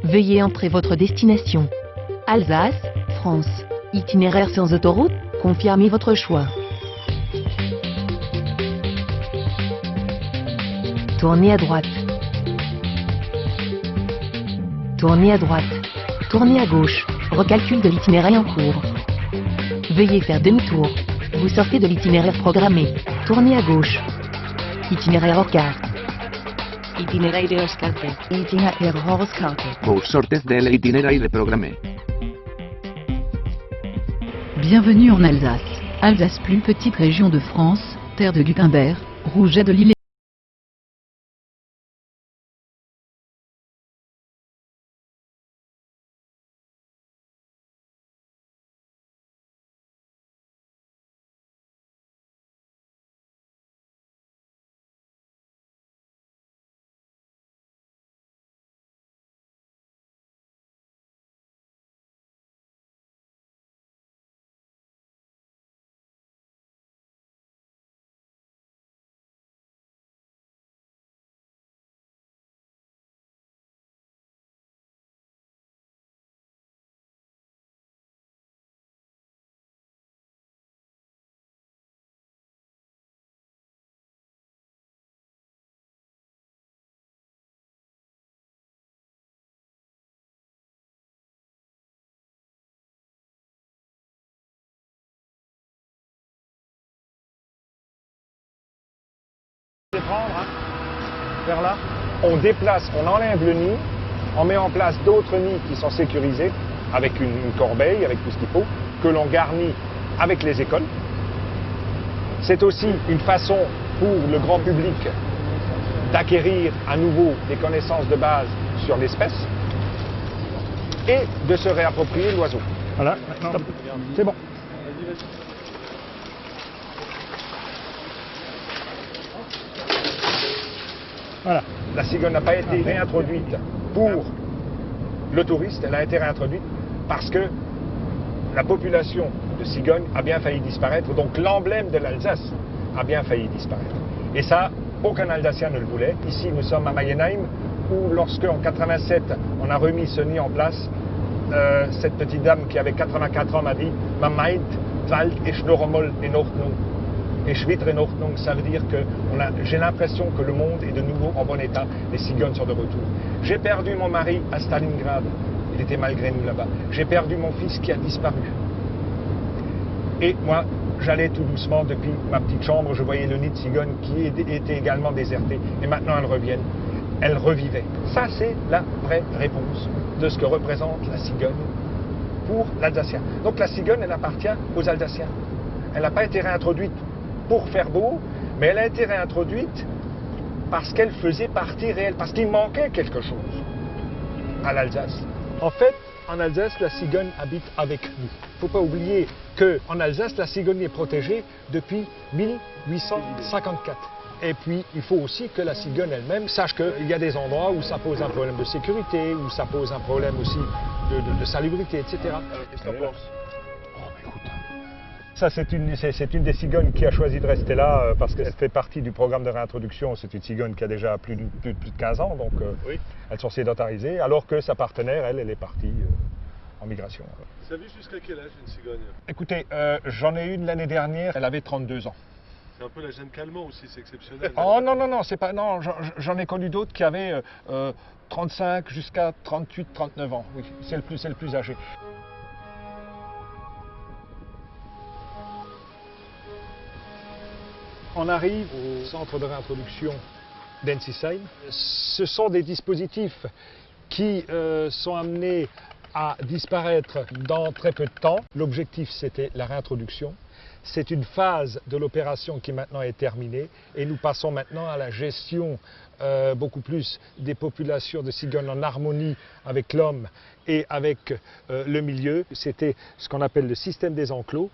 Veuillez entrer votre destination. Alsace, France. Itinéraire sans autoroute, confirmez votre choix. Tournez à droite. Tournez à droite. Tournez à gauche. Recalcul de l'itinéraire en cours. Veuillez faire demi-tour. Vous sortez de l'itinéraire programmé. Tournez à gauche. Itinéraire hors carte. Itinéraire hors carte. Itinéraire hors carte. Vous sortez de l'itinéraire programmé. Bienvenue en Alsace. Alsace, plus petite région de France, terre de Gutenberg, Rouget de l'île. Prendre, hein, vers là. On déplace, on enlève le nid, on met en place d'autres nids qui sont sécurisés avec une corbeille, avec tout ce qu'il faut, que l'on garnit avec les écoles. C'est aussi une façon pour le grand public d'acquérir à nouveau des connaissances de base sur l'espèce et de se réapproprier l'oiseau. Voilà, stop. C'est bon. Voilà. La cigogne n'a pas été réintroduite pour le touriste, elle a été réintroduite parce que la population de cigognes a bien failli disparaître, donc l'emblème de l'Alsace a bien failli disparaître. Et ça, aucun Alsacien ne le voulait. Ici, nous sommes à Mayenheim, où lorsque, en 87, on a remis ce nid en place, cette petite dame qui avait 84 ans m'a dit « Ma meint, Wald ist noch einmal in Ordnung ». Et Schwitter in Ordnung, ça veut dire que j'ai l'impression que le monde est de nouveau en bon état, les cigognes sont de retour. J'ai perdu mon mari à Stalingrad, il était malgré nous là-bas. J'ai perdu mon fils qui a disparu. Et moi, j'allais tout doucement depuis ma petite chambre, je voyais le nid de cigogne qui était également déserté. Et maintenant, elles reviennent. Elles revivaient. Ça, c'est la vraie réponse de ce que représente la cigogne pour l'Alsacien. Donc la cigogne, elle appartient aux Alsaciens. Elle n'a pas été réintroduite pour faire beau, mais elle a été réintroduite parce qu'elle faisait partie réelle, parce qu'il manquait quelque chose à l'Alsace. En fait, en Alsace, la cigogne habite avec nous. Il ne faut pas oublier qu'en Alsace, la cigogne est protégée depuis 1854. Et puis, il faut aussi que la cigogne elle-même sache qu'il y a des endroits où ça pose un problème de sécurité, où ça pose un problème aussi de salubrité, etc. Qu'est-ce que tu en penses ? Ça, c'est une des cigognes qui a choisi de rester là parce qu'elle fait partie du programme de réintroduction. C'est une cigogne qui a déjà plus de 15 ans, donc oui. Elles sont sédentarisées, alors que sa partenaire, elle est partie en migration. Ça vit jusqu'à quel âge une cigogne? Écoutez, j'en ai une l'année dernière, elle avait 32 ans. C'est un peu la gêne calmant aussi, c'est exceptionnel. Oh non, c'est pas. Non, j'en ai connu d'autres qui avaient 35 jusqu'à 38, 39 ans. Oui, c'est le plus âgé. On arrive au centre de réintroduction d'Ensisheim. Ce sont des dispositifs qui sont amenés à disparaître dans très peu de temps. L'objectif, c'était la réintroduction. C'est une phase de l'opération qui maintenant est terminée et nous passons maintenant à la gestion beaucoup plus des populations de cigognes en harmonie avec l'homme et avec le milieu. C'était ce qu'on appelle le système des enclos,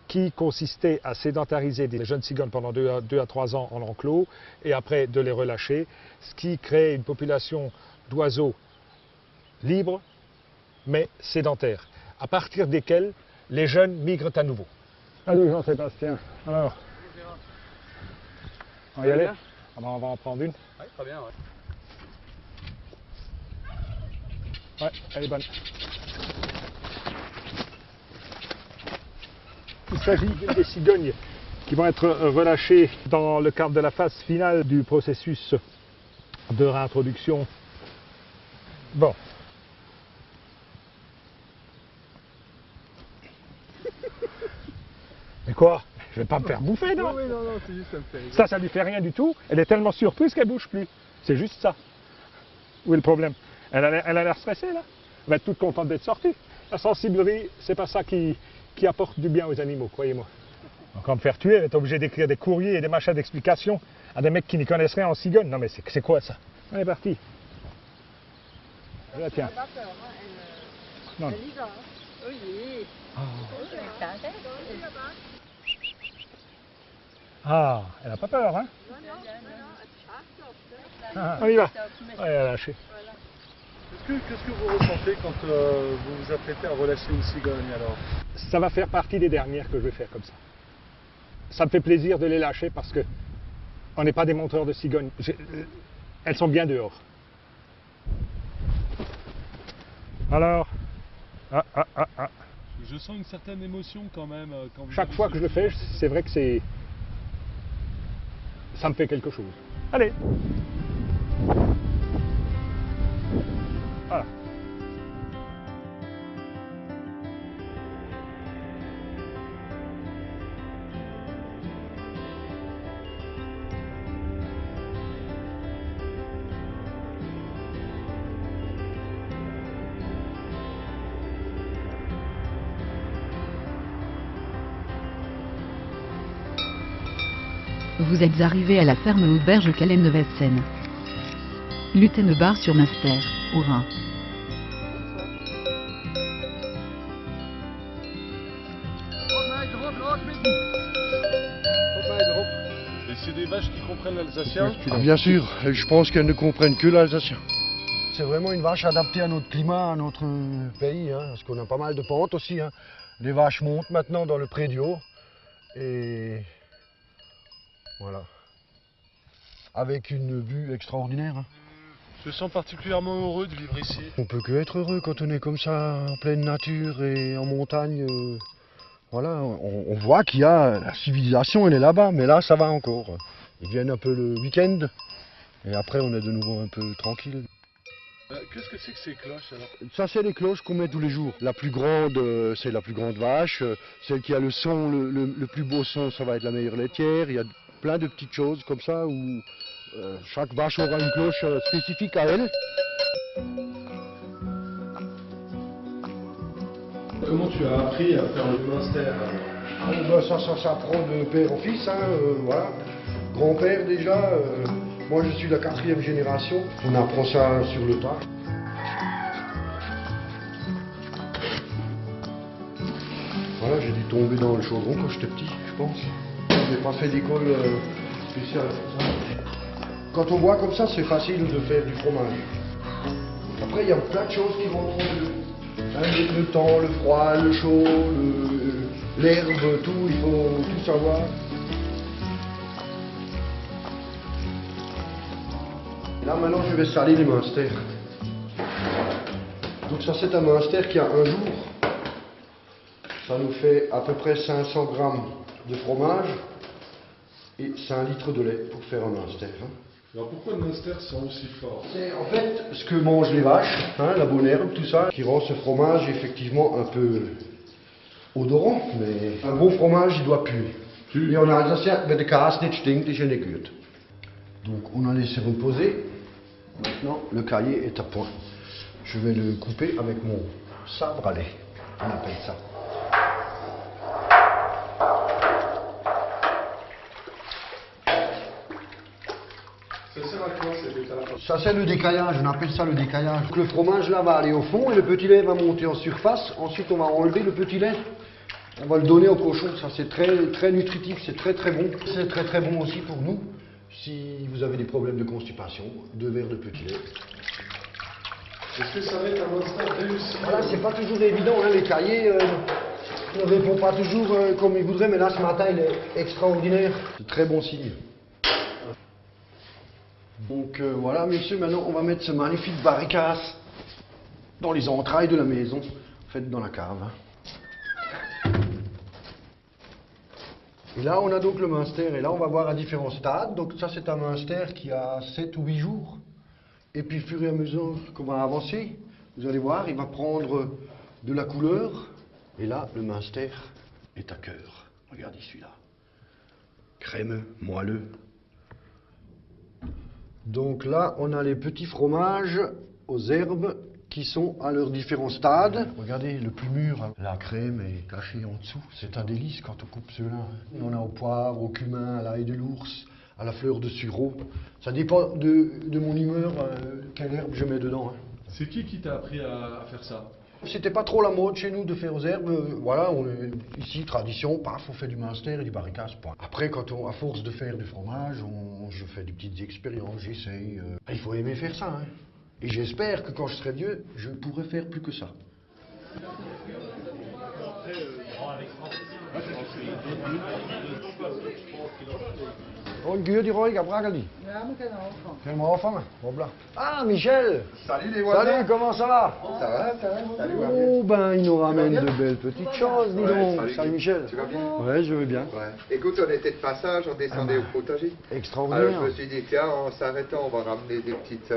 qui consistait à sédentariser des jeunes cigognes pendant 2 à 3 ans en enclos et après de les relâcher, ce qui crée une population d'oiseaux libres mais sédentaires, à partir desquels les jeunes migrent à nouveau. Allô Jean-Sébastien, alors, on va y aller? On va en prendre une? Oui, très bien, ouais. Ouais, elle est bonne. Il s'agit d'une des cigognes qui vont être relâchées dans le cadre de la phase finale du processus de réintroduction. Bon. Mais quoi? Je vais pas me faire bouffer, non? Oui, non, c'est juste ça me fait rigoler. Ça lui fait rien du tout. Elle est tellement surprise qu'elle bouge plus. C'est juste ça. Où est le problème? Elle a l'air stressée, là. Elle va être toute contente d'être sortie. La sensiblerie, c'est pas ça qui apporte du bien aux animaux, croyez-moi. Donc, on va me faire tuer, elle est obligée d'écrire des courriers et des machins d'explication à des mecs qui n'y connaissent rien en cigogne. Non, mais c'est quoi ça? On est parti. Je la tiens. Non. Ah, elle n'a pas peur, hein? Ah, on y va. Ouais, elle a lâché. Qu'est-ce que vous ressentez quand vous vous apprêtez à relâcher une cigogne alors? Ça va faire partie des dernières que je vais faire comme ça. Ça me fait plaisir de les lâcher parce que on n'est pas des monteurs de cigognes. Elles sont bien dehors. Alors, Je sens une certaine émotion quand même. Quand vous chaque avez fois ce que je le fais, c'est vrai que ça me fait quelque chose. Allez. Voilà. Vous êtes arrivé à la ferme auberge Calem de Vessen. Lutenbar sur Munster, au Rhin. Et c'est des vaches qui comprennent l'alsacien? Bien sûr, je pense qu'elles ne comprennent que l'alsacien. C'est vraiment une vache adaptée à notre climat, à notre pays, hein, parce qu'on a pas mal de pentes aussi. Hein. Les vaches montent maintenant dans le pré du Haut. Et voilà. Avec une vue extraordinaire. Hein. Je me sens particulièrement heureux de vivre ici. On peut que être heureux quand on est comme ça, en pleine nature et en montagne. Voilà, on voit qu'il y a la civilisation, elle est là-bas, mais là, ça va encore. Ils viennent un peu le week-end, et après, on est de nouveau un peu tranquille. Qu'est-ce que c'est que ces cloches alors? Ça, c'est les cloches qu'on met tous les jours. La plus grande, c'est la plus grande vache. Celle qui a le son, le plus beau son, ça va être la meilleure laitière. Il y a plein de petites choses comme ça où chaque vache aura une cloche spécifique à elle. Comment tu as appris à faire le Munster Ça s'apprend de père en fils, hein, voilà. Grand-père déjà. Moi, je suis la 4e génération. On apprend ça sur le tas. Voilà, j'ai dû tomber dans le chaudron quand j'étais petit, je pense. Je n'ai pas fait d'école spéciale. Quand on boit comme ça, c'est facile de faire du fromage. Après, il y a plein de choses qui vont prendre le temps, le froid, le chaud, l'herbe, tout, il faut tout savoir. Là maintenant je vais saler les Munster. Donc ça c'est un Munster qui a un jour. Ça nous fait à peu près 500 grammes de fromage et 5 litres de lait pour faire un Munster. Hein. Alors pourquoi le Munster sent aussi fort? C'est en fait ce que mangent les vaches, hein, la bonne herbe, tout ça, qui rend ce fromage effectivement un peu odorant, mais un bon fromage il doit puer. Et en alsacien, wenn der Kaas nicht stinkt, ist er nicht gut. Donc on a laissé reposer. Maintenant, le cahier est à point. Je vais le couper avec mon sabre à lait, on appelle ça. Ça sert à quoi cette étape? Ça c'est le décaillage, on appelle ça le décaillage. Donc, le fromage là va aller au fond et le petit lait va monter en surface. Ensuite on va enlever le petit lait. On va le donner au cochon, ça c'est très nutritif, c'est très bon. C'est très bon aussi pour nous. Si vous avez des problèmes de constipation, 2 verres de petit lait. Est-ce que ça va être un Munster réussi? Voilà, c'est pas toujours évident, hein, les cahiers ne répondent pas toujours comme ils voudraient, mais là ce matin il est extraordinaire. C'est très bon signe. Donc voilà, messieurs, maintenant on va mettre ce magnifique barricas dans les entrailles de la maison, faites dans la cave. Et là, on a donc le Münster, et là, on va voir à différents stades. Donc ça, c'est un Münster qui a 7 ou 8 jours. Et puis, au fur et à mesure qu'on va avancer, vous allez voir, il va prendre de la couleur. Et là, le Münster est à cœur. Regardez celui-là. Crémeux, moelleux. Donc là, on a les petits fromages aux herbes qui sont à leurs différents stades. Regardez, le plus mûr, hein. La crème est cachée en dessous. C'est un délice quand on coupe ceux-là. On a au poivre, au cumin, à l'ail de l'ours, à la fleur de sureau. Ça dépend de mon humeur, quelle herbe je mets dedans. Hein. C'est qui t'a appris à faire ça? C'était pas trop la mode chez nous de faire aux herbes. Voilà, on est ici, tradition, paf, on fait du Münster et du Barricas, point. Après, à force de faire du fromage, je fais des petites expériences, j'essaye. Il faut aimer faire ça, hein. Et j'espère que quand je serai vieux, je pourrai faire plus que ça. Een guur die rooi, ik heb braggeli. Ja, maar geen afval. Ga je me afvangen? Hopla. Ah, Michel! Salut les voisins. Salut, comment ça va? Ça va, ça va. Salut, Oh, ben, il nous ramène bien de belles petites choses, dis Ouais, donc. Salut Michel. Tu vas bien? Ouais, je vais bien. Ouais. Écoute, on était de passage, on descendait au potager. Alors Extraordinaire. je me suis dit, tiens, en s'arrêtant, on va ramener des petites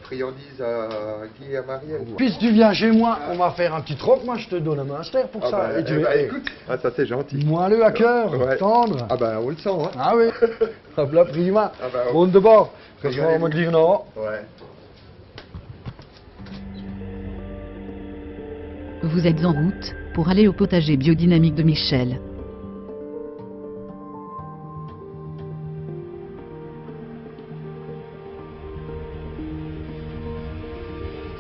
friandises à Guy et à Marielle. Puisque tu viens chez moi, on va faire un petit troc. Moi, je te donne un Münster pour ça. bah, Et tu écoute, ah, ça c'est gentil. moelleux à cœur, Ouais. tendre. Ah ben on le sent, hein. Ah oui. Hop là, prima. Ah bah, Wunderbar. Dat Régalez-vous. gaan we dire non. Ouais. Vous êtes en route pour aller au potager biodynamique de Michel.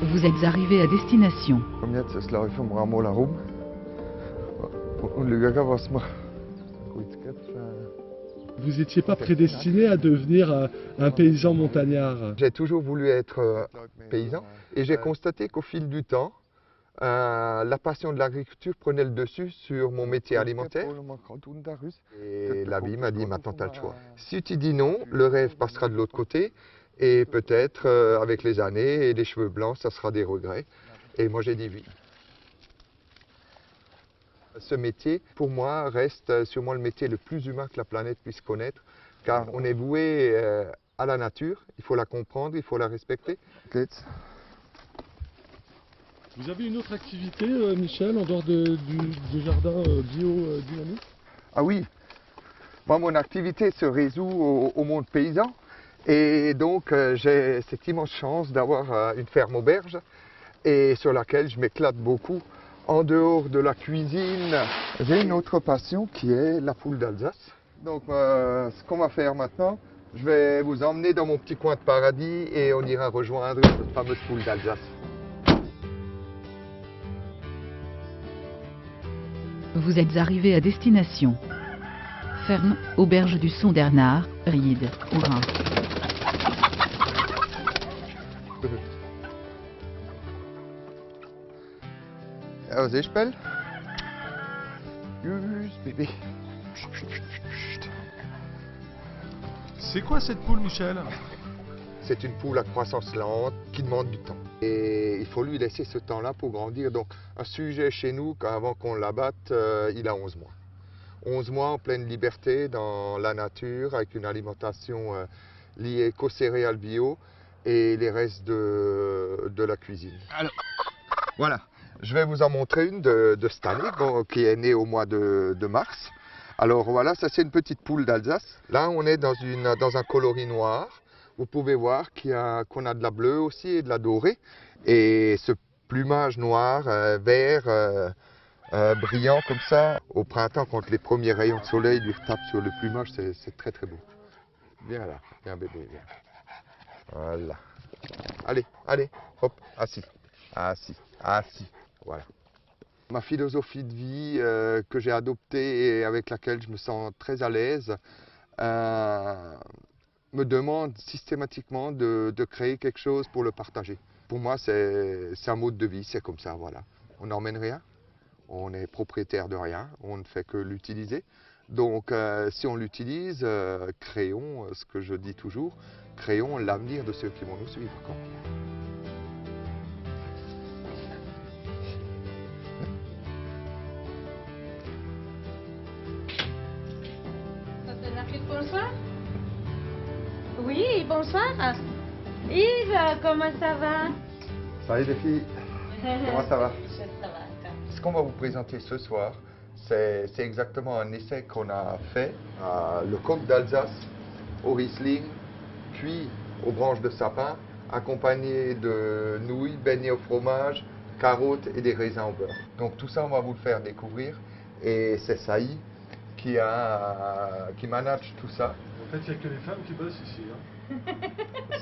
Vous êtes arrivé à destination. Kom jetzt, es läuft um Ramon herum. Und schauen, was wir gut geht. Vous n'étiez pas prédestiné à devenir un paysan montagnard. J'ai toujours voulu être paysan et j'ai constaté qu'au fil du temps, la passion de l'agriculture prenait le dessus sur mon métier alimentaire. Et la vie m'a dit, maintenant tu as le choix. Si tu dis non, le rêve passera de l'autre côté et peut-être avec les années et les cheveux blancs, ça sera des regrets. Et moi j'ai dit oui. Ce métier, pour moi, reste sûrement le métier le plus humain que la planète puisse connaître, car on est voué à la nature, il faut la comprendre, il faut la respecter. Vous avez une autre activité, Michel, en dehors du jardin bio-dynamique? Ah oui, moi mon activité se résout au monde paysan, et donc j'ai cette immense chance d'avoir une ferme auberge, et sur laquelle je m'éclate beaucoup. En dehors de la cuisine, j'ai une autre passion qui est la poule d'Alsace. Donc ce qu'on va faire maintenant, je vais vous emmener dans mon petit coin de paradis et on ira rejoindre cette fameuse poule d'Alsace. Vous êtes arrivé à destination. Ferme Auberge du Sondernard, Ried, au Rhin. Was ich spiele? Tschüss, bébé. C'est quoi cette poule, Michel? C'est une poule à croissance lente qui demande du temps. Et il faut lui laisser ce temps-là pour grandir. Donc un sujet chez nous, avant qu'on l'abatte, il a 11 mois. 11 mois en pleine liberté dans la nature, avec une alimentation liée qu'aux céréales bio et les restes de la cuisine. Alors, voilà. Je vais vous en montrer une de cette année, qui est née au mois de mars. Alors voilà, ça c'est une petite poule d'Alsace. Là on est dans un coloris noir. Vous pouvez voir qu'on a de la bleue aussi et de la dorée. Et ce plumage noir, vert, brillant comme ça, au printemps, quand les premiers rayons de soleil lui retapent sur le plumage, c'est très très beau. Viens là, viens bébé, viens. Voilà. Allez, allez, hop, assis, assis, assis. Voilà. Ma philosophie de vie que j'ai adoptée et avec laquelle je me sens très à l'aise me demande systématiquement de créer quelque chose pour le partager. Pour moi, c'est un mode de vie, c'est comme ça, voilà. On n'emmène rien, on est propriétaire de rien, on ne fait que l'utiliser. Donc, si on l'utilise, créons ce que je dis toujours, créons l'avenir de ceux qui vont nous suivre, quoi. Bonsoir. Oui, bonsoir. Yves, comment ça va? Salut les filles, comment ça va? Ça va. Ce qu'on va vous présenter ce soir, c'est exactement un essai qu'on a fait à le Coq d'Alsace, au Riesling, puis aux branches de sapin, accompagné de nouilles, beignets au fromage, carottes et des raisins au beurre. Donc tout ça, on va vous le faire découvrir. Et c'est Saï qui manage tout ça. En fait, il n'y a que les femmes qui bossent ici. Hein.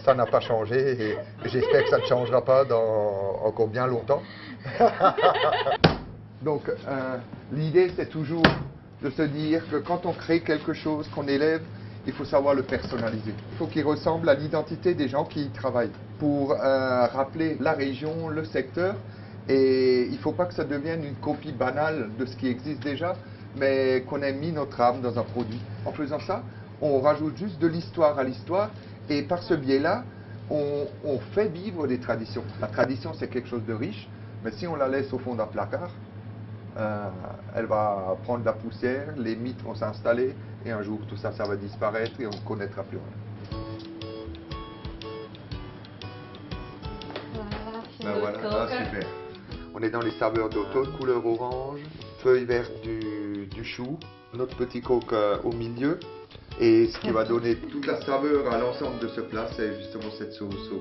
Ça n'a pas changé et j'espère que ça ne changera pas dans encore bien longtemps. Donc l'idée, c'est toujours de se dire que quand on crée quelque chose, qu'on élève, il faut savoir le personnaliser. Il faut qu'il ressemble à l'identité des gens qui y travaillent pour rappeler la région, le secteur. Et il ne faut pas que ça devienne une copie banale de ce qui existe déjà, mais qu'on ait mis notre âme dans un produit. En faisant ça, on rajoute juste de l'histoire à l'histoire et par ce biais-là, on fait vivre des traditions. La tradition, c'est quelque chose de riche, mais si on la laisse au fond d'un placard, elle va prendre de la poussière, les mythes vont s'installer et un jour tout ça, ça va disparaître et on ne connaîtra plus rien. Voilà, super. On est dans les saveurs d'automne, couleur orange, feuilles vertes du chou, notre petit coq au milieu. Et ce qui va donner toute la saveur à l'ensemble de ce plat, c'est justement cette sauce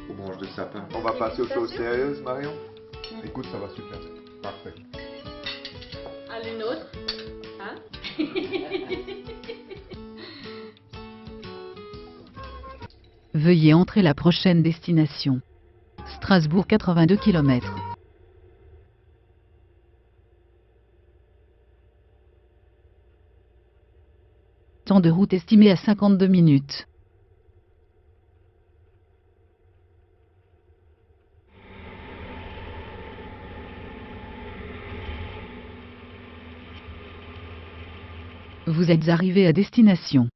aux branches de sapin. On va passer aux choses sérieuses, Marion. Écoute, ça va super. Parfait. Allez, une autre. Hein? Veuillez entrer la prochaine destination. Strasbourg 82 km. Temps de route estimé à 52 minutes. Vous êtes arrivé à destination.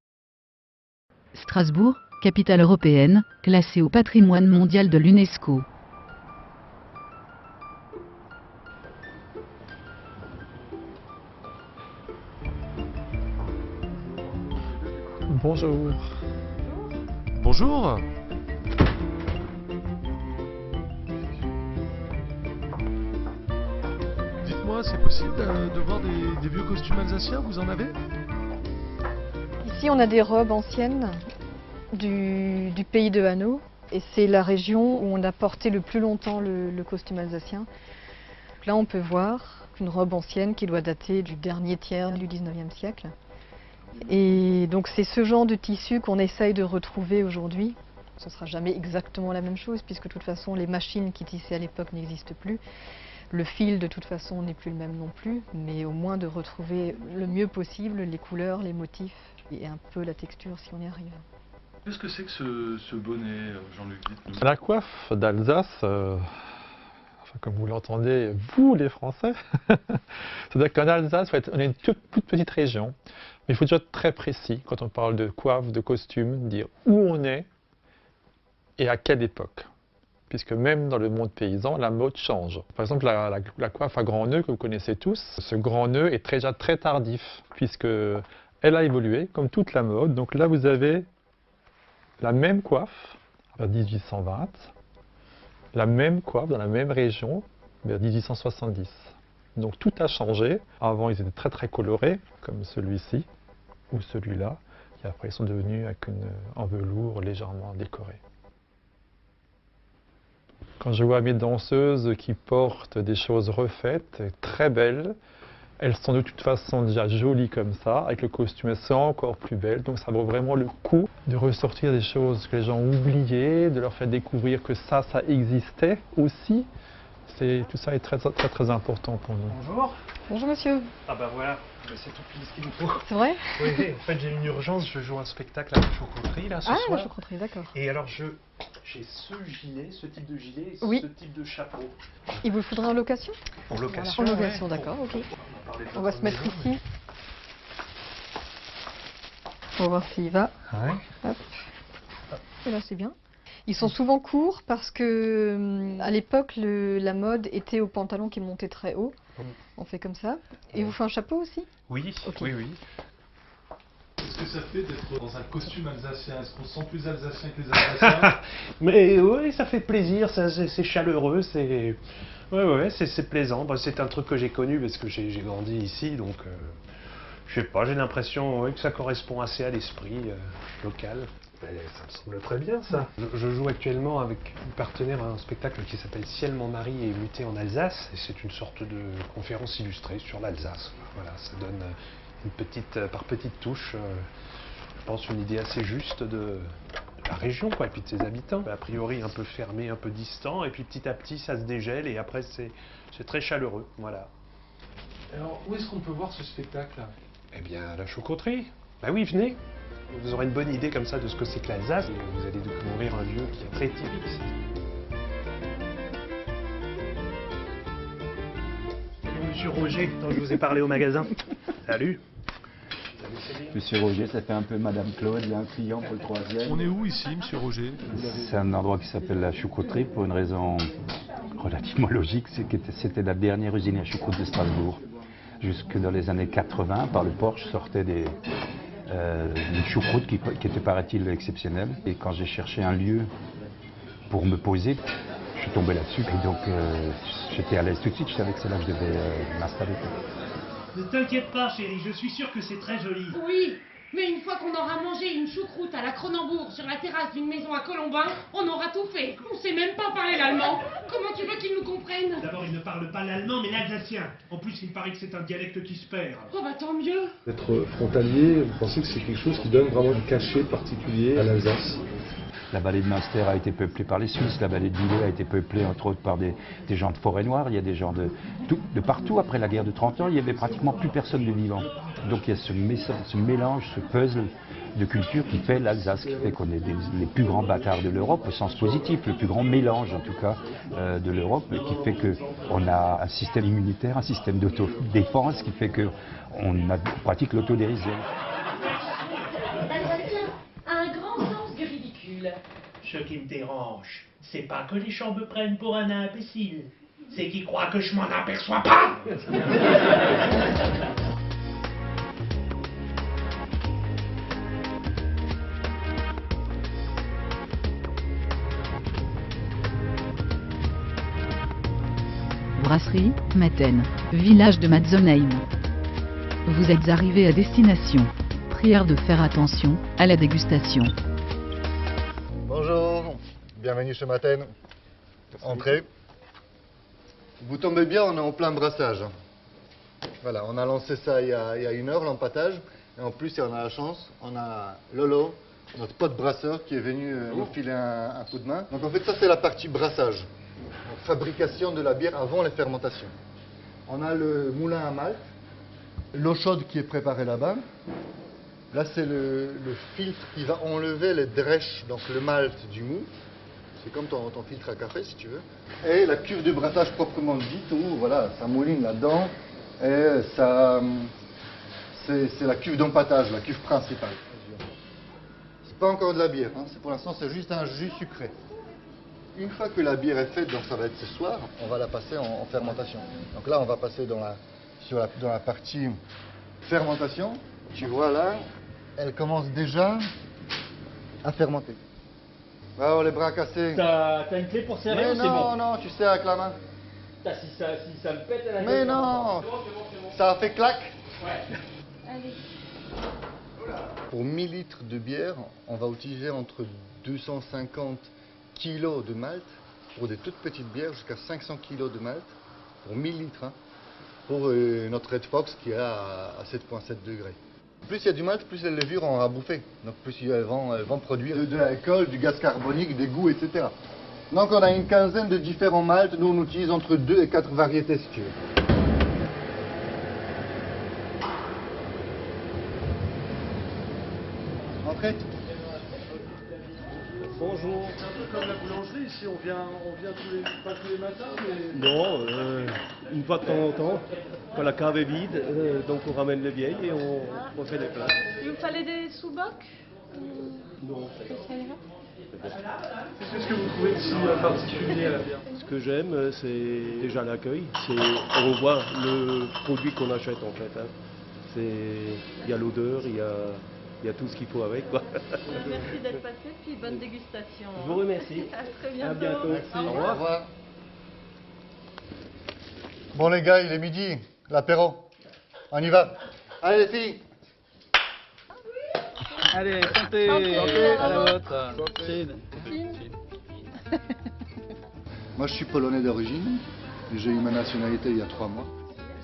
Strasbourg, capitale européenne, classée au patrimoine mondial de l'UNESCO. Bonjour. Bonjour. Dites-moi, c'est possible de voir des vieux costumes alsaciens? Vous en avez? Ici, on a des robes anciennes du pays de Hanau. Et c'est la région où on a porté le plus longtemps le costume alsacien. Donc là, on peut voir une robe ancienne qui doit dater du dernier tiers du 19e siècle. Et donc c'est ce genre de tissu qu'on essaye de retrouver aujourd'hui. Ce ne sera jamais exactement la même chose puisque de toute façon les machines qui tissaient à l'époque n'existent plus. Le fil de toute façon n'est plus le même non plus, mais au moins de retrouver le mieux possible les couleurs, les motifs et un peu la texture si on y arrive. Qu'est-ce que c'est que ce bonnet, Jean-Luc? Dites-nous. La coiffe d'Alsace, comme vous l'entendez, vous les Français, c'est-à-dire qu'en Alsace, on est une toute petite région. Mais il faut toujours être très précis quand on parle de coiffe, de costume, dire où on est et à quelle époque. Puisque même dans le monde paysan, la mode change. Par exemple, la coiffe à grand nœud que vous connaissez tous, ce grand nœud est déjà très tardif, puisque elle a évolué, comme toute la mode. Donc là, vous avez la même coiffe vers 1820, la même coiffe dans la même région vers 1870. Donc tout a changé. Avant, ils étaient très très colorés, comme celui-ci ou celui-là. Et après, ils sont devenus avec un velours légèrement décoré. Quand je vois mes danseuses qui portent des choses refaites, très belles, elles sont de toute façon déjà jolies comme ça. Avec le costume, elles sont encore plus belles. Donc ça vaut vraiment le coup de ressortir des choses que les gens ont oubliées, de leur faire découvrir que ça existait aussi. Tout ça est très, très, très important pour nous. Bonjour. Bonjour monsieur. Ah bah voilà, c'est tout pile ce qu'il me faut. C'est vrai? Oui, en fait j'ai une urgence, je joue un spectacle à la Chocotterie là ce soir. Ah, la Chocotterie, d'accord. Et alors j'ai ce gilet, ce type de gilet, et oui. ce type de chapeau. Il vous faudra en location? En location. Voilà. En location, ouais. D'accord, ok. On va se mettre ici. On va voir s'il va. Ouais. Hop. Et là c'est bien. Ils sont souvent courts parce que à l'époque la mode était aux pantalons qui montaient très haut. On fait comme ça. Et vous faites un chapeau aussi? Oui, okay. Oui. Qu'est-ce que ça fait d'être dans un costume alsacien? Est-ce qu'on se sent plus alsacien que les Alsaciens? Mais oui, ça fait plaisir, c'est chaleureux, c'est... Ouais, c'est plaisant. Bah, c'est un truc que j'ai connu parce que j'ai grandi ici, donc... je sais pas, j'ai l'impression que ça correspond assez à l'esprit local. Ça me semble très bien, ça. Je joue actuellement avec une partenaire à un spectacle qui s'appelle Ciel, mon mari est muté en Alsace. Et c'est une sorte de conférence illustrée sur l'Alsace. Voilà, ça donne une petite, par petites touches, je pense, une idée assez juste de la région, quoi, et puis de ses habitants. A priori, un peu fermé, un peu distant, et puis petit à petit, ça se dégèle, et après, c'est très chaleureux, voilà. Alors, où est-ce qu'on peut voir ce spectacle? Eh bien, à la Choucroterie. Bah oui, venez. Vous aurez une bonne idée comme ça de ce que c'est que l'Alsace. Vous allez découvrir un lieu qui est très typique. Monsieur Roger, dont je vous ai parlé au magasin. Salut. Monsieur Roger, ça fait un peu Madame Claude, il y a un client pour le troisième. On est où ici, Monsieur Roger? C'est un endroit qui s'appelle la Choucroterie pour une raison relativement logique, c'est que c'était la dernière usine à choucroute de Strasbourg. Jusque dans les années 80, par le porche sortait une choucroute qui était, paraît-il, exceptionnelle. Et quand j'ai cherché un lieu pour me poser, je suis tombé là-dessus. Et donc, j'étais à l'aise tout de suite. Je savais que c'est là que je devais m'installer. Ne t'inquiète pas, chérie, je suis sûr que c'est très joli. Oui, mais une fois qu'on aura mangé une choucroute à la Cronenbourg sur la terrasse d'une maison à Colombin, on aura tout fait. On sait même pas parler l'allemand. Comment tu veux qu'ils nous comprennent? D'abord, ils ne parlent pas l'allemand, mais l'alsacien. En plus, il paraît que c'est un dialecte qui se perd. Oh bah tant mieux. Être frontalier, vous pensez que c'est quelque chose qui donne vraiment un cachet particulier à l'Alsace? La vallée de Münster a été peuplée par les Suisses, la vallée de Lille a été peuplée entre autres par des gens de Forêt-Noire, il y a des gens de partout. Après la guerre de 30 ans, il n'y avait pratiquement plus personne de vivant. Donc il y a ce mélange, ce puzzle de culture qui fait l'Alsace, qui fait qu'on est les plus grands bâtards de l'Europe, au sens positif, le plus grand mélange en tout cas de l'Europe, qui fait qu'on a un système immunitaire, un système d'autodéfense, qui fait qu'on pratique l'autodérision. L'Alsacien a un grand sens du ridicule. Ce qui me dérange, c'est pas que les gens me prennent pour un imbécile, c'est qu'ils croient que je m'en aperçois pas. Brasserie, Matten, village de Matzenheim. Vous êtes arrivé à destination. Prière de faire attention à la dégustation. Bonjour, bienvenue chez Matten. Entrez. Vous tombez bien, on est en plein brassage. Voilà, on a lancé ça il y a 1 heure, l'empâtage. Et en plus, on a la chance, on a Lolo, notre pote brasseur, qui est venu nous filer un coup de main. Donc en fait, ça c'est la partie brassage. Donc, fabrication de la bière avant les fermentations. On a le moulin à malt, l'eau chaude qui est préparée là-bas. Là, c'est le filtre qui va enlever les drèches, donc le malt du mou. C'est comme ton filtre à café, si tu veux. Et la cuve de brassage proprement dite, où voilà, ça mouline là-dedans. Et ça, c'est la cuve d'empâtage, la cuve principale. C'est pas encore de la bière, hein. Pour l'instant, c'est juste un jus sucré. Une fois que la bière est faite, donc ça va être ce soir, on va la passer en fermentation. Donc là, on va passer dans la partie fermentation. Tu vois là, elle commence déjà à fermenter. Alors les bras cassés. T'as une clé pour serrer ou c'est bon? Non, tu sais avec la main. Si ça me pète à la gueule. Mais non, ça a fait clac. Ouais. Allez. Pour 1000 litres de bière, on va utiliser entre 250 kilos de malt. Pour des toutes petites bières, jusqu'à 500 kilos de malt. Pour 1000 litres. Hein, pour notre Red Fox qui est à 7,7 degrés. Plus il y a du malt, plus les levures ont à bouffer. Donc plus elles vont produire de l'alcool, du gaz carbonique, des goûts, etc. Donc on a une quinzaine de différents maltes. Nous on utilise entre 2 et 4 variétés si tu veux. Entrez. Bonjour. C'est un peu comme la boulangerie ici, on vient pas tous les matins, mais... Non, une fois de temps en temps, quand la cave est vide, donc on ramène les vieilles et on fait des plats. Il vous fallait des sous-bocs? Non. Qu'est-ce que vous trouvez ici particulier à la bière? Ce que j'aime, c'est déjà l'accueil. On voit le produit qu'on achète en fait. Hein. Il y a l'odeur, il y a il y a tout ce qu'il faut avec, quoi. Merci d'être passé, puis bonne dégustation. Je vous remercie. À très bientôt. À bientôt. Merci. Au revoir. Bon les gars, il est midi, l'apéro. On y va. Allez les filles. Allez, santé. À la vôtre. Moi je suis polonais d'origine. J'ai eu ma nationalité il y a 3 mois.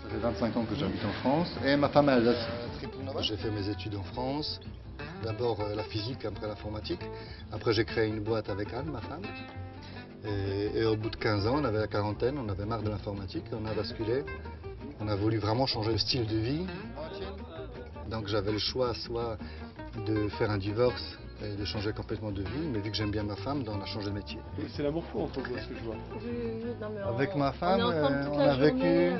Ça fait 25 ans que j'habite en France. Et ma femme est alsacienne. J'ai fait mes études en France. D'abord la physique, après l'informatique. Après j'ai créé une boîte avec Anne, ma femme. Et au bout de 15 ans, on avait la quarantaine, on avait marre de l'informatique, on a basculé. On a voulu vraiment changer de style de vie. Donc j'avais le choix soit de faire un divorce et de changer complètement de vie, mais vu que j'aime bien ma femme, on a changé de métier. C'est l'amour fou entre vous, ce que je vois. Avec ma femme, on a vécu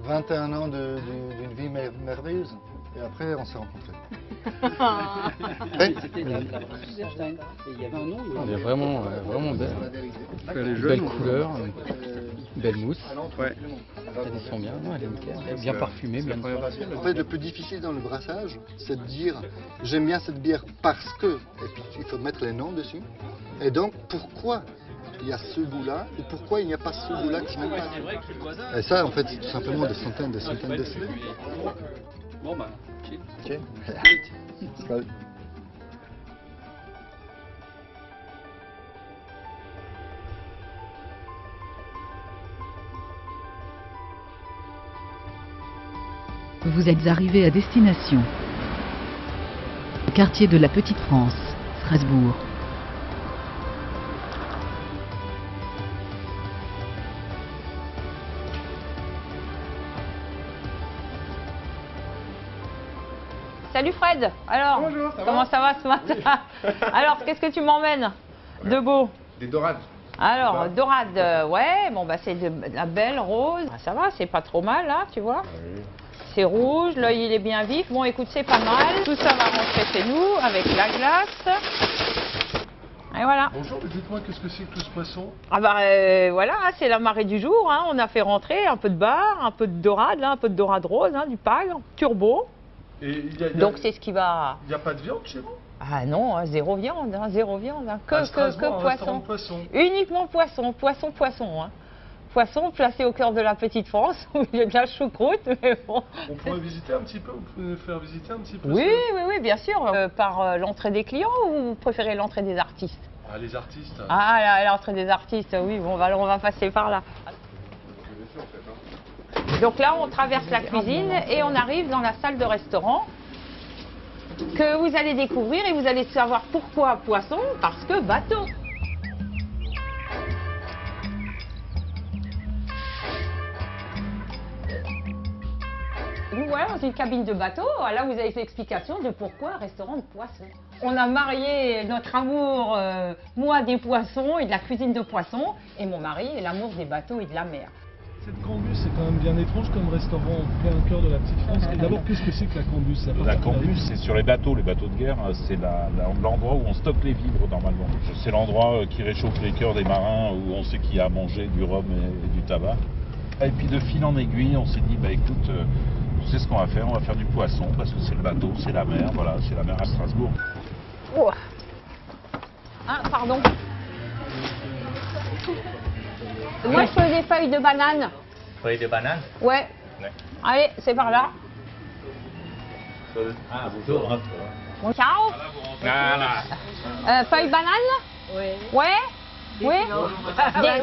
21 ans d'une vie merveilleuse. Et après, on s'est rencontrés. Elle est vraiment belle. Elle est belle couleur, belle mousse. Ouais. Ça descend bien, non, elle est nickel. Elle est bien parfumée, bien. En fait, le plus difficile dans le brassage, c'est de dire j'aime bien cette bière parce que, et puis il faut mettre les noms dessus. Et donc, pourquoi il y a ce goût-là et pourquoi il n'y a pas ce goût-là qui n'est pas. Et ça, en fait, c'est tout simplement des centaines d'essais. Bon bah, ok. Vous êtes arrivé à destination. Quartier de la Petite France, Strasbourg. Salut Fred. Alors, bonjour, comment ça va ce matin? Alors, qu'est-ce que tu m'emmènes de beau? Des dorades. Alors, dorade, ouais, bon bah c'est de la belle rose. Ah, ça va, c'est pas trop mal là, tu vois. C'est rouge, l'œil il est bien vif. Bon écoute, c'est pas mal. Tout ça va rentrer chez nous avec la glace. Et voilà. Bonjour, dites-moi qu'est-ce que c'est que tout ce poisson? Ah bah voilà, c'est la marée du jour. Hein. On a fait rentrer un peu de bar, un peu de dorade, là, un peu de dorade rose, hein, du pag, turbo. Et donc c'est ce qui va... Il n'y a pas de viande chez vous? Ah non, zéro viande, hein, zéro viande. Hein. Que poisson. Uniquement poisson, poisson. Hein. Poisson placé au cœur de la petite France, où il y a de la choucroute, mais bon. On pourrait visiter un petit peu, vous pouvez nous faire visiter un petit peu? Oui, bien sûr. Par l'entrée des clients ou vous préférez l'entrée des artistes? Ah, les artistes. Ah, l'entrée des artistes, oui, bon, on va passer par là. Donc là, on traverse la cuisine et on arrive dans la salle de restaurant que vous allez découvrir et vous allez savoir pourquoi poisson, parce que bateau. Nous voilà dans une cabine de bateau, là vous avez l'explication de pourquoi un restaurant de poissons. On a marié notre amour, moi des poissons et de la cuisine de poissons, et mon mari et l'amour des bateaux et de la mer. Cette Cambus, c'est quand même bien étrange comme restaurant en plein cœur de la petite France. Et d'abord, qu'est-ce que c'est que la Cambus? La Cambus, c'est sur les bateaux de guerre, c'est l'endroit où on stocke les vivres normalement. C'est l'endroit qui réchauffe les cœurs des marins, où on sait qu'il y a à manger du rhum et du tabac. Et puis de fil en aiguille, on s'est dit, bah écoute, tu sais ce qu'on va faire du poisson, parce que c'est le bateau, c'est la mer, voilà, c'est la mer à Strasbourg. Oh. Ah, pardon. Moi, je fais des feuilles de banane. Feuilles de banane? Ouais. Allez, c'est par là. Ah, bonjour. Bon, ciao. Voilà. Feuilles banane? Oui. Ouais. Oui.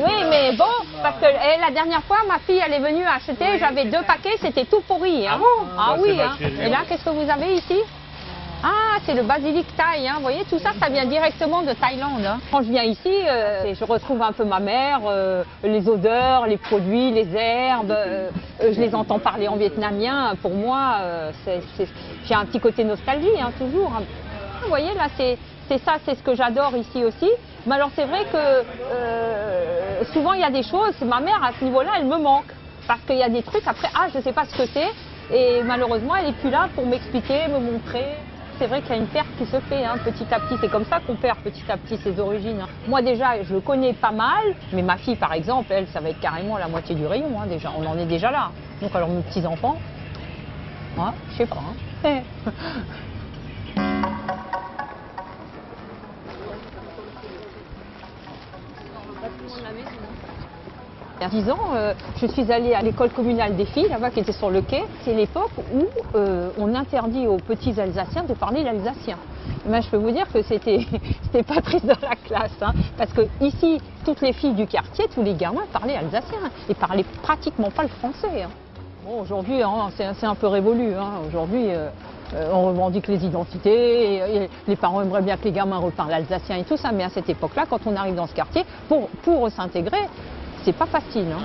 Oui, mais bon, parce que la dernière fois, ma fille, elle est venue acheter, j'avais 2 paquets, c'était tout pourri. Hein. Ah oui, hein. Et là, qu'est-ce que vous avez ici? Ah, c'est le basilic thaï, hein. Vous voyez, tout ça, ça vient directement de Thaïlande. Hein. Quand je viens ici, je retrouve un peu ma mère, les odeurs, les produits, les herbes, je les entends parler en vietnamien. Pour moi, j'ai un petit côté nostalgie, hein, toujours. Vous voyez, là, c'est ça, c'est ce que j'adore ici aussi. Mais alors, c'est vrai que souvent, il y a des choses, ma mère, à ce niveau-là, elle me manque. Parce qu'il y a des trucs, après, je ne sais pas ce que c'est. Et malheureusement, elle n'est plus là pour m'expliquer, me montrer. C'est vrai qu'il y a une perte qui se fait hein, petit à petit. C'est comme ça qu'on perd petit à petit ses origines. Hein. Moi déjà, je connais pas mal, mais ma fille par exemple, elle, ça va être carrément la moitié du rayon hein, déjà. On en est déjà là. Donc alors mes petits-enfants, je sais pas. Hein. Il y a 10 ans, je suis allée à l'école communale des filles, là-bas, qui était sur le quai. C'est l'époque où on interdit aux petits Alsaciens de parler l'alsacien. Ben, je peux vous dire que c'était pas triste dans la classe, hein, parce que ici, toutes les filles du quartier, tous les gamins parlaient alsacien et parlaient pratiquement pas le français. Hein. Bon, aujourd'hui, hein, c'est un peu révolu. Hein. Aujourd'hui, on revendique les identités, et les parents aimeraient bien que les gamins reparlent alsacien et tout ça, mais à cette époque-là, quand on arrive dans ce quartier, pour s'intégrer, c'est pas facile. Hein.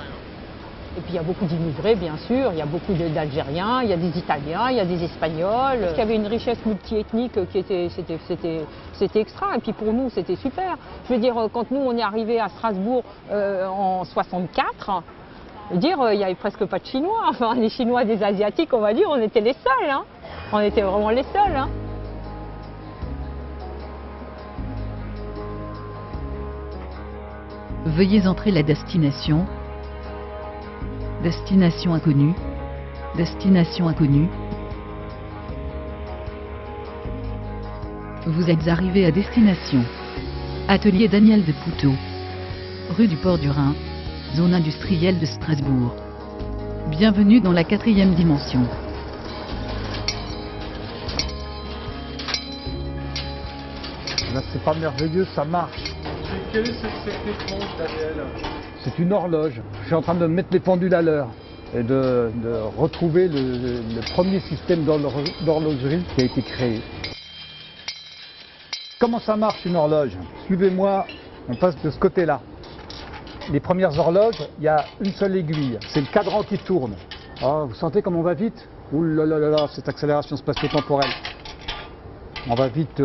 Et puis il y a beaucoup d'immigrés, bien sûr, il y a beaucoup d'Algériens, il y a des Italiens, il y a des Espagnols. Il y avait une richesse multiethnique c'était extra. Et puis pour nous, c'était super. Je veux dire, quand nous, on est arrivés à Strasbourg en 64, il y avait presque pas de Chinois. Enfin, les Chinois des Asiatiques, on va dire, on était les seuls. Hein. On était vraiment les seuls. Hein. Veuillez entrer la destination. Destination inconnue. Destination inconnue. Vous êtes arrivé à destination. Atelier Daniel de Poutot. Rue du Port du Rhin. Zone industrielle de Strasbourg. Bienvenue dans la 4e dimension. Là, c'est pas merveilleux, ça marche. Quelle est cette étrange, Daniel? C'est une horloge. Je suis en train de mettre les pendules à l'heure et de retrouver le premier système d'horlogerie qui a été créé. Comment ça marche une horloge? Suivez-moi, on passe de ce côté-là. Les premières horloges, il y a une seule aiguille. C'est le cadran qui tourne. Oh, vous sentez comme on va vite? Ouh là là là là, cette accélération spatio-temporelle. On va vite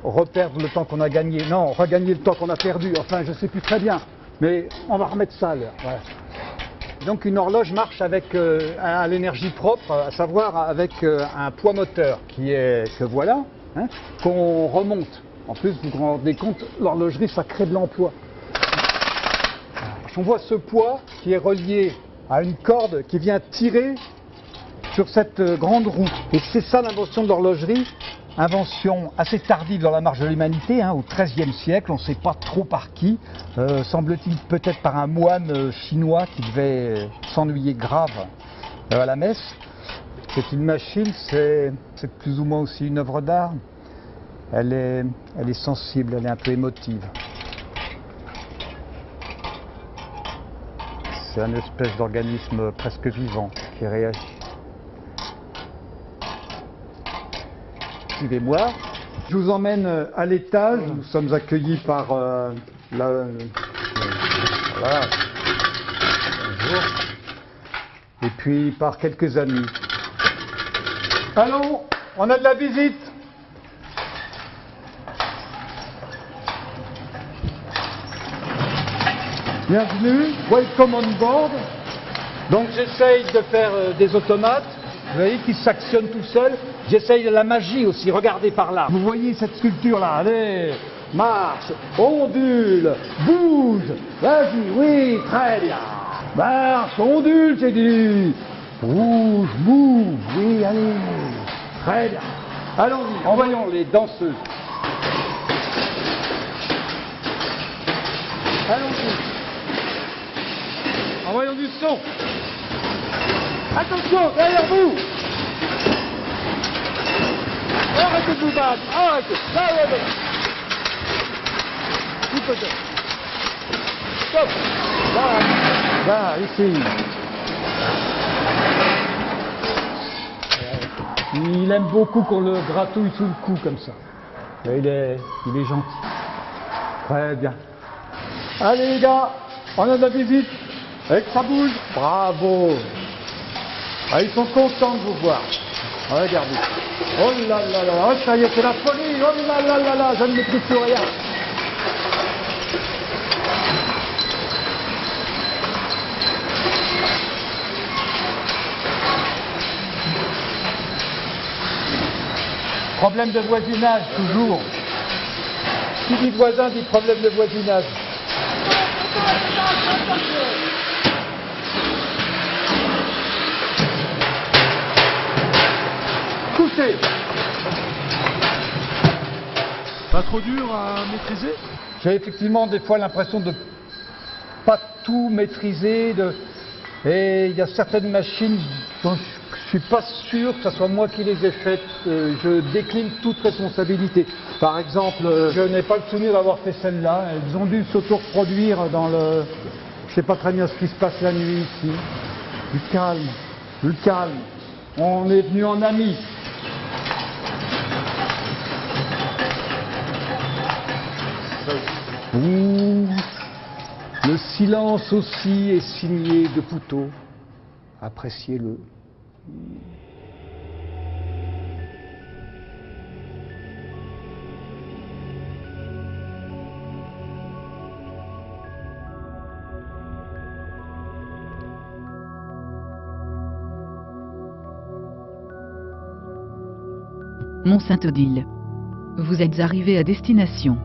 reperdre le temps qu'on a gagné. Non, regagner le temps qu'on a perdu. Enfin, je ne sais plus très bien. Mais on va remettre ça à l'heure. Ouais. Donc une horloge marche avec à l'énergie propre, à savoir avec un poids moteur que voilà, hein, qu'on remonte. En plus, vous vous rendez compte, l'horlogerie, ça crée de l'emploi. On voit ce poids qui est relié à une corde qui vient tirer sur cette grande roue. Et c'est ça l'invention de l'horlogerie. Invention assez tardive dans la marche de l'humanité, hein, au XIIIe siècle, on ne sait pas trop par qui, semble-t-il peut-être par un moine chinois qui devait s'ennuyer grave à la messe. C'est une machine, c'est plus ou moins aussi une œuvre d'art. Elle est sensible, elle est un peu émotive. C'est un espèce d'organisme presque vivant qui réagit. Suivez-moi. Je vous emmène à l'étage. Nous sommes accueillis par voilà. Bonjour. Et puis par quelques amis. Allons, on a de la visite. Bienvenue, welcome on board. Donc j'essaye de faire des automates. Vous voyez qu'ils s'actionnent tout seuls. J'essaye de la magie aussi, regardez par là. Vous voyez cette sculpture-là, allez, marche, ondule, bouge, vas-y, oui, très bien. Marche, ondule, j'ai dit. Bouge, move, oui, allez, très bien. Allons-y, envoyons les danseuses. Allons-y. Envoyons du son. Attention, derrière vous. Arrêtez de vous battre, arrêtez. Là, là, là. Tout peut-être. Stop. Là, ici. Il aime beaucoup qu'on le gratouille sous le cou comme ça. Et il est gentil. Très bien. Allez les gars, on a de la visite. Et que ça bouge. Bravo. Ah, ils sont contents de vous voir. Regardez. Oh là là là, oh, ça y est, c'est la folie. Oh là là là là, je ne maîtrise plus rien. Problème de voisinage, toujours. Qui dit voisin dit problème de voisinage. Couchez. Pas trop dur à maîtriser? J'ai effectivement des fois l'impression de pas tout maîtriser, et il y a certaines machines dont je suis pas sûr que ce soit moi qui les ai faites. Je décline toute responsabilité. Par exemple, je n'ai pas le souvenir d'avoir fait celle-là. Elles ont dû s'auto-reproduire dans le... Je sais pas très bien ce qui se passe la nuit ici. Du calme, du calme. On est venu en amis. Ouh, le silence aussi est signé de Poutot. Appréciez-le. Mont-Saint-Odile. Vous êtes arrivé à destination.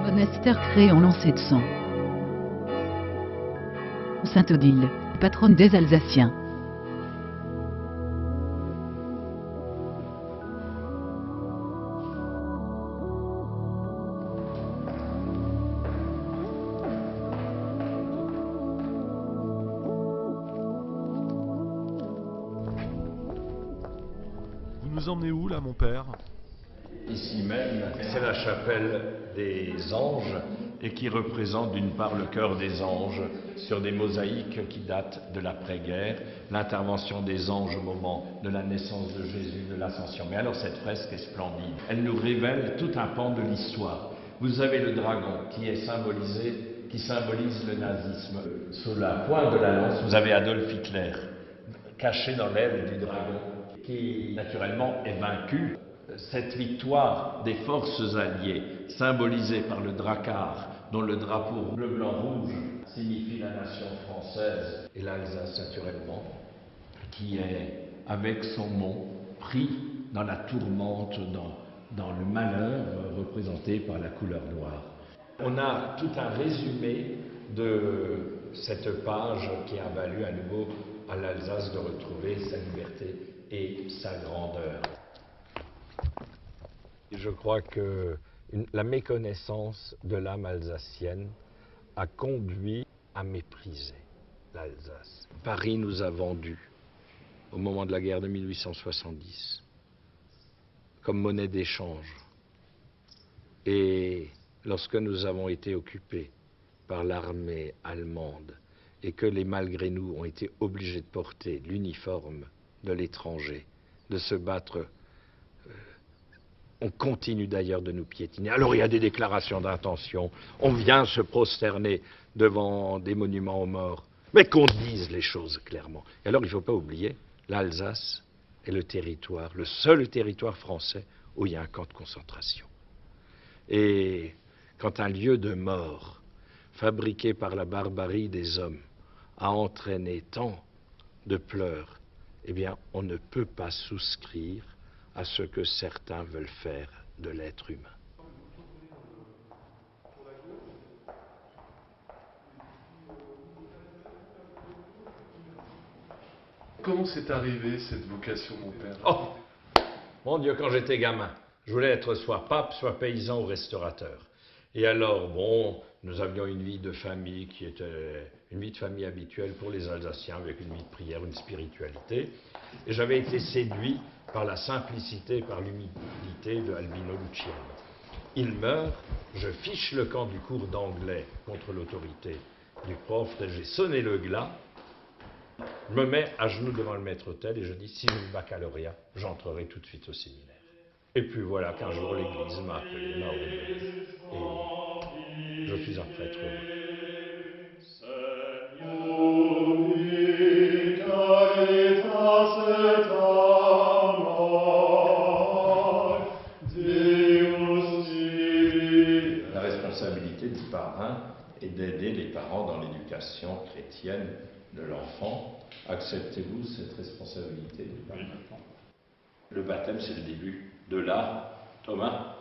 Monastère créé en l'an 700. Sainte-Odile, patronne des Alsaciens. Vous nous emmenez où là, mon père? Ici même, c'est la chapelle des anges et qui représente d'une part le cœur des anges sur des mosaïques qui datent de l'après-guerre, l'intervention des anges au moment de la naissance de Jésus, de l'ascension. Mais alors cette fresque est splendide, elle nous révèle tout un pan de l'histoire. Vous avez le dragon qui est symbolisé, qui symbolise le nazisme. Sous la pointe de la lance, vous avez Adolf Hitler, caché dans l'aile du dragon, qui naturellement est vaincu. Cette victoire des forces alliées, symbolisée par le drakkar, dont le drapeau bleu, blanc, rouge signifie la nation française, et l'Alsace naturellement, qui est, avec son nom, pris dans la tourmente, dans le malheur représenté par la couleur noire. On a tout un résumé de cette page qui a valu à nouveau à l'Alsace de retrouver sa liberté et sa grandeur. Je crois que la méconnaissance de l'âme alsacienne a conduit à mépriser l'Alsace. Paris nous a vendus, au moment de la guerre de 1870, comme monnaie d'échange. Et lorsque nous avons été occupés par l'armée allemande et que les malgré nous ont été obligés de porter l'uniforme de l'étranger, de se battre, on continue d'ailleurs de nous piétiner. Alors il y a des déclarations d'intention, on vient se prosterner devant des monuments aux morts, mais qu'on dise les choses clairement. Et alors il ne faut pas oublier, l'Alsace est le territoire, le seul territoire français où il y a un camp de concentration. Et quand un lieu de mort, fabriqué par la barbarie des hommes, a entraîné tant de pleurs, eh bien on ne peut pas souscrire à ce que certains veulent faire de l'être humain. Comment c'est arrivé cette vocation, mon père? Oh, mon Dieu, quand j'étais gamin, je voulais être soit pape, soit paysan ou restaurateur. Et alors, bon, nous avions une vie de famille qui était une vie de famille habituelle pour les Alsaciens, avec une vie de prière, une spiritualité. Et j'avais été séduit par la simplicité, par l'humilité de Albino Luciano. Il meurt, je fiche le camp du cours d'anglais contre l'autorité du prof, j'ai sonné le glas, je me mets à genoux devant le maître-autel et je dis, si j'ai le baccalauréat, j'entrerai tout de suite au séminaire. Et puis voilà qu'un jour l'Église m'a appelé, m'a ordonné, et je suis un prêtre heureux. La responsabilité du parrain est d'aider les parents dans l'éducation chrétienne de l'enfant. Acceptez-vous cette responsabilité du parrain? Le baptême, c'est le début. De là, Thomas,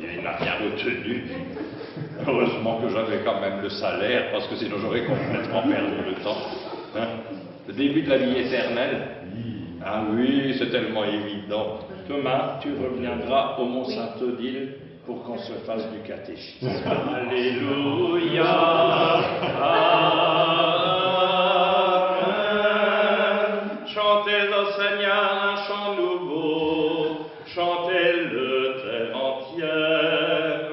Il m'a bien retenu. Heureusement que j'avais quand même le salaire, parce que sinon j'aurais complètement perdu le temps. Hein? Le début de la vie éternelle. Ah oui, c'est tellement évident. Thomas, tu reviendras au Mont-Saint-Odile pour qu'on se fasse du catéchisme. Alléluia. Amen. Chantez au Seigneur un chant nouveau. Chantez-le terre entière.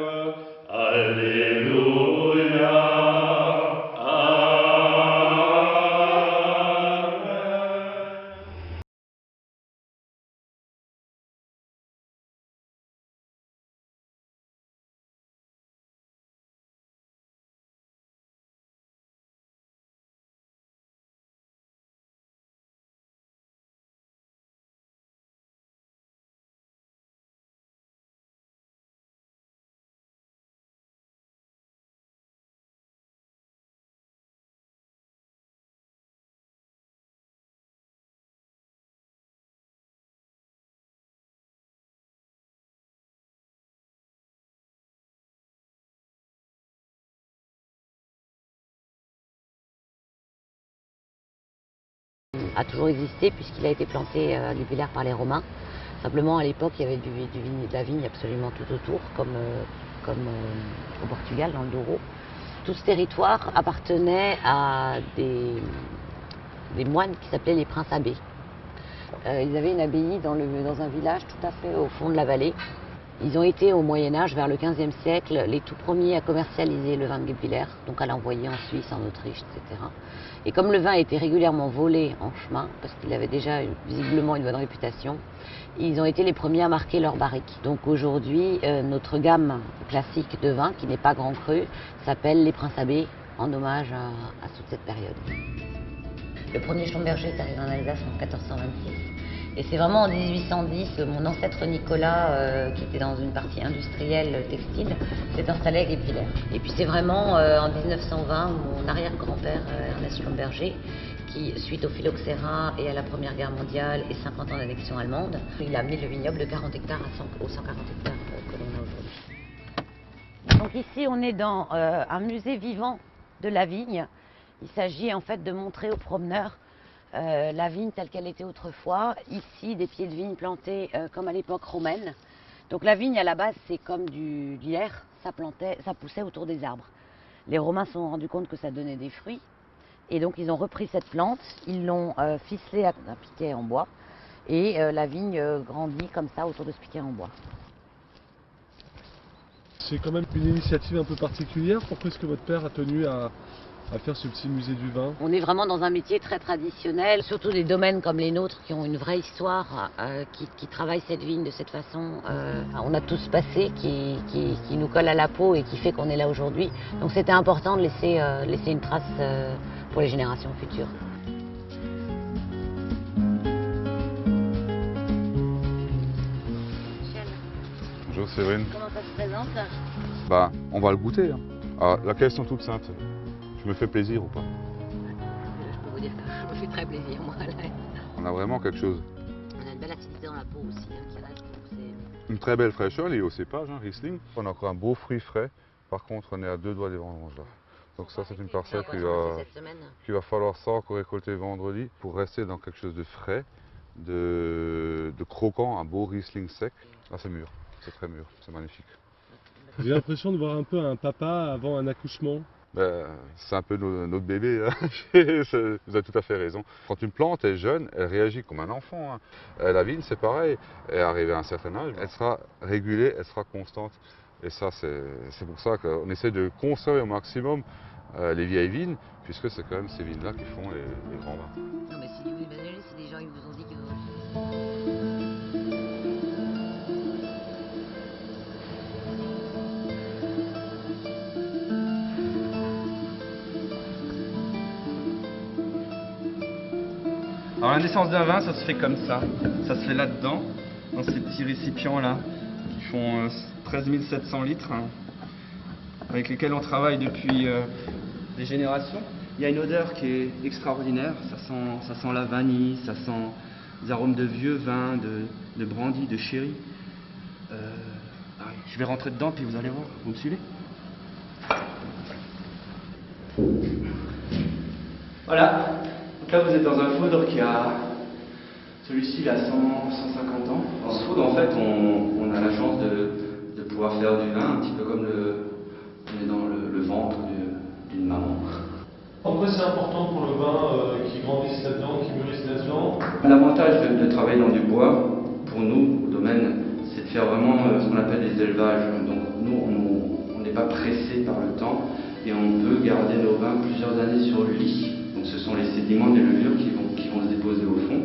Alléluia. A toujours existé puisqu'il a été planté à Guebwiller par les Romains. Simplement à l'époque il y avait de la vigne absolument tout autour, comme au Portugal, dans le Douro. Tout ce territoire appartenait à des moines qui s'appelaient les princes abbés. Ils avaient une abbaye dans un village tout à fait au fond de la vallée. Ils ont été au Moyen-Âge, vers le XVe siècle, les tout premiers à commercialiser le vin de Guebwiller, donc à l'envoyer en Suisse, en Autriche, etc. Et comme le vin était régulièrement volé en chemin, parce qu'il avait déjà visiblement une bonne réputation, ils ont été les premiers à marquer leur barrique. Donc aujourd'hui, notre gamme classique de vin, qui n'est pas grand cru, s'appelle les Princes Abbés, en hommage à toute cette période. Le premier Schlumberger est arrivé en Alsace en 1426. Et c'est vraiment en 1810, mon ancêtre Nicolas, qui était dans une partie industrielle textile, s'est installé à Guebwiller. Et puis c'est vraiment en 1920, mon arrière-grand-père Ernest Schlumberger, qui, suite au phylloxéra et à la Première Guerre mondiale et 50 ans d'annexion allemande, il a amené le vignoble de 40 hectares aux 140 hectares que l'on a aujourd'hui. Donc ici, on est dans un musée vivant de la vigne. Il s'agit en fait de montrer aux promeneurs la vigne telle qu'elle était autrefois. Ici, des pieds de vigne plantés comme à l'époque romaine. Donc la vigne, à la base, c'est comme du lierre, ça poussait autour des arbres. Les Romains se sont rendus compte que ça donnait des fruits. Et donc, ils ont repris cette plante, ils l'ont ficelée à un piquet en bois. Et la vigne grandit comme ça autour de ce piquet en bois. C'est quand même une initiative un peu particulière. Pourquoi est-ce que votre père a tenu à faire ce petit musée du vin? On est vraiment dans un métier très traditionnel, surtout des domaines comme les nôtres qui ont une vraie histoire, qui travaillent cette vigne de cette façon. On a tout ce passé qui nous colle à la peau et qui fait qu'on est là aujourd'hui. Donc c'était important de laisser une trace pour les générations futures. Bonjour Séverine. Comment ça se présente? Bah, on va le goûter. Hein. Alors, la question toute simple, je me fais plaisir ou pas? Je peux vous dire que je me fais très plaisir, moi. Là. On a vraiment quelque chose. On a une belle acidité dans la peau aussi, qui reste. Une très belle fraîcheur liée au cépage, hein, Riesling. On a encore un beau fruit frais. Par contre, on est à 2 doigts des vendanges là. Donc ça, c'est une parcelle qu'il va falloir ça encore récolter vendredi pour rester dans quelque chose de frais, de croquant, un beau Riesling sec. Là, c'est mûr, c'est très mûr, c'est magnifique. J'ai l'impression de voir un peu un papa avant un accouchement. Ben, c'est un peu notre bébé, hein. Vous avez tout à fait raison. Quand une plante est jeune, elle réagit comme un enfant. Hein. La vigne, c'est pareil. Elle est arrivée à un certain âge, elle sera régulée, elle sera constante. Et ça, c'est pour ça qu'on essaie de conserver au maximum les vieilles vignes, puisque c'est quand même ces vignes-là qui font les grands vins. Non, mais si vous imaginez, si des gens ils vous ont dit que... Alors la naissance d'un vin, ça se fait comme ça. Ça se fait là-dedans, dans ces petits récipients-là, qui font 13 700 litres, hein, avec lesquels on travaille depuis des générations. Il y a une odeur qui est extraordinaire, ça sent la vanille, ça sent des arômes de vieux vin, de brandy, de sherry. Je vais rentrer dedans, puis vous allez voir. Vous me suivez? Voilà. Donc là, vous êtes dans un foudre qui a... Celui-ci, il a 150 ans. Dans ce foudre, en fait, on a la chance de pouvoir faire du vin, un petit peu comme on est dans le ventre d'une maman. Pourquoi c'est important pour le vin qui grandisse là-dedans, qui mûrisse là-dedans? L'avantage de travailler dans du bois, pour nous, au domaine, c'est de faire vraiment ce qu'on appelle des élevages. Donc nous, on n'est pas pressé par le temps et on peut garder nos vins plusieurs années sur le lit. Donc ce sont les sédiments des levures qui vont se déposer au fond.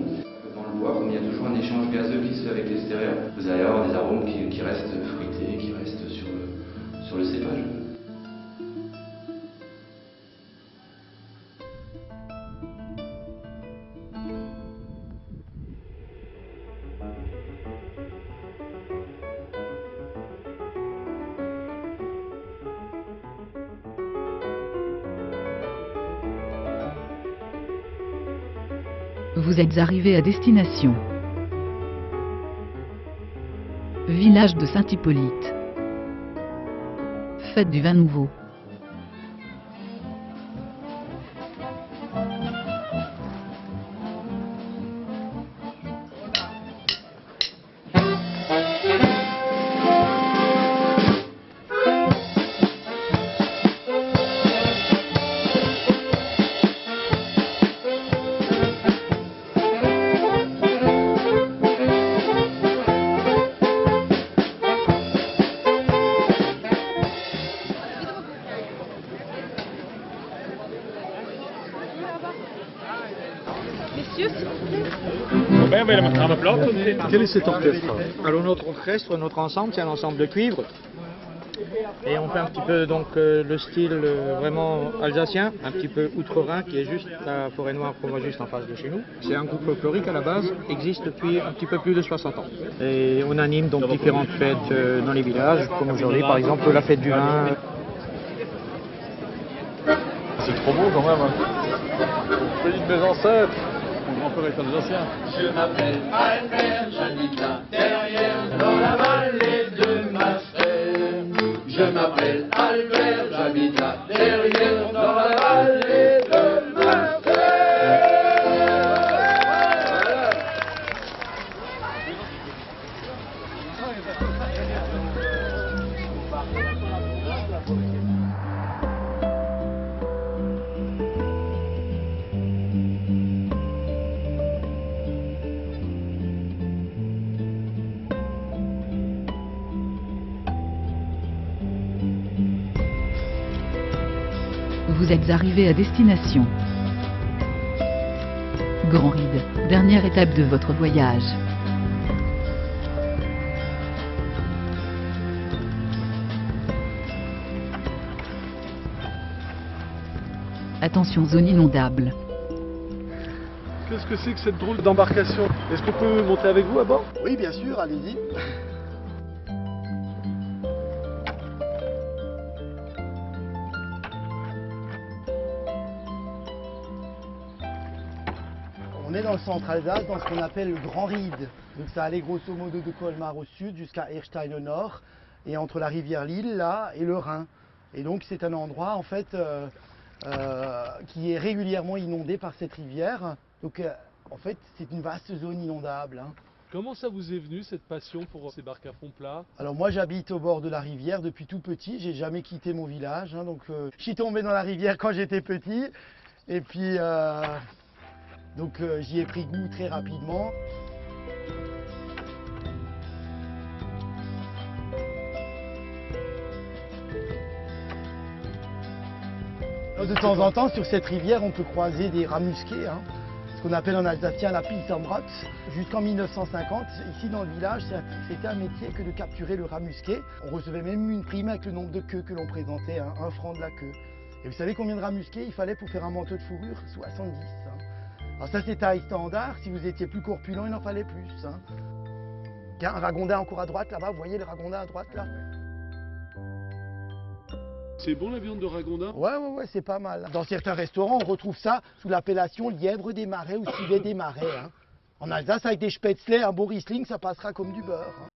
Dans le bois, comme il y a toujours un échange gazeux qui se fait avec l'extérieur, vous allez avoir des arômes qui restent fruités, qui restent sur le cépage. Vous êtes arrivé à destination. Village de Saint-Hippolyte. Fête du vin nouveau. Messieurs, s'il vous plaît. Quel est cet orchestre? Alors notre orchestre, notre ensemble, c'est un ensemble de cuivre. Et on fait un petit peu donc le style vraiment alsacien, un petit peu outre-Rhin, qui est juste la forêt noire qu'on voit juste en face de chez nous. C'est un groupe folklorique à la base, existe depuis un petit peu plus de 60 ans. Et on anime donc différentes fêtes dans les villages, comme aujourd'hui par exemple la fête du vin. C'est trop beau quand même. Pays de mes ancêtres. Mon grand-père est alsacien. Je m'appelle Albert, j'habite là derrière, dans la vallée de ma frère. Je m'appelle Albert, j'habite là derrière, dans la vallée de ma frère. Vous êtes arrivé à destination. Grand Ride, dernière étape de votre voyage. Attention, zone inondable. Qu'est-ce que c'est que cette drôle d'embarcation? Est-ce qu'on peut monter avec vous à bord? Oui, bien sûr, allez-y. On est dans le centre Alsace, dans ce qu'on appelle le Grand Ride. Donc ça allait grosso modo de Colmar au sud jusqu'à Erstein au nord, et entre la rivière Lille là et le Rhin. Et donc c'est un endroit en fait qui est régulièrement inondé par cette rivière. Donc en fait c'est une vaste zone inondable. Hein. Comment ça vous est venu cette passion pour ces barques à fond plat? Alors moi j'habite au bord de la rivière depuis tout petit, j'ai jamais quitté mon village. Hein, donc je suis tombé dans la rivière quand j'étais petit. Et puis donc j'y ai pris goût très rapidement. De temps en temps, sur cette rivière, on peut croiser des rats musqués, hein, ce qu'on appelle en alsacien la Pilsamrat. Jusqu'en 1950, ici dans le village, c'était un métier que de capturer le rat musqué. On recevait même une prime avec le nombre de queues que l'on présentait, hein, 1 franc de la queue. Et vous savez combien de rats musqués il fallait pour faire un manteau de fourrure? 70. Hein. Alors ça, c'est taille standard. Si vous étiez plus corpulent, il en fallait plus. Hein. Il y a un ragondin encore à droite là-bas. Vous voyez le ragondin à droite là? C'est bon la viande de ragondin? Ouais, c'est pas mal. Dans certains restaurants, on retrouve ça sous l'appellation lièvre des marais ou civet des marais. Hein. En Alsace, avec des spätzle, un bon Riesling, ça passera comme du beurre. Hein.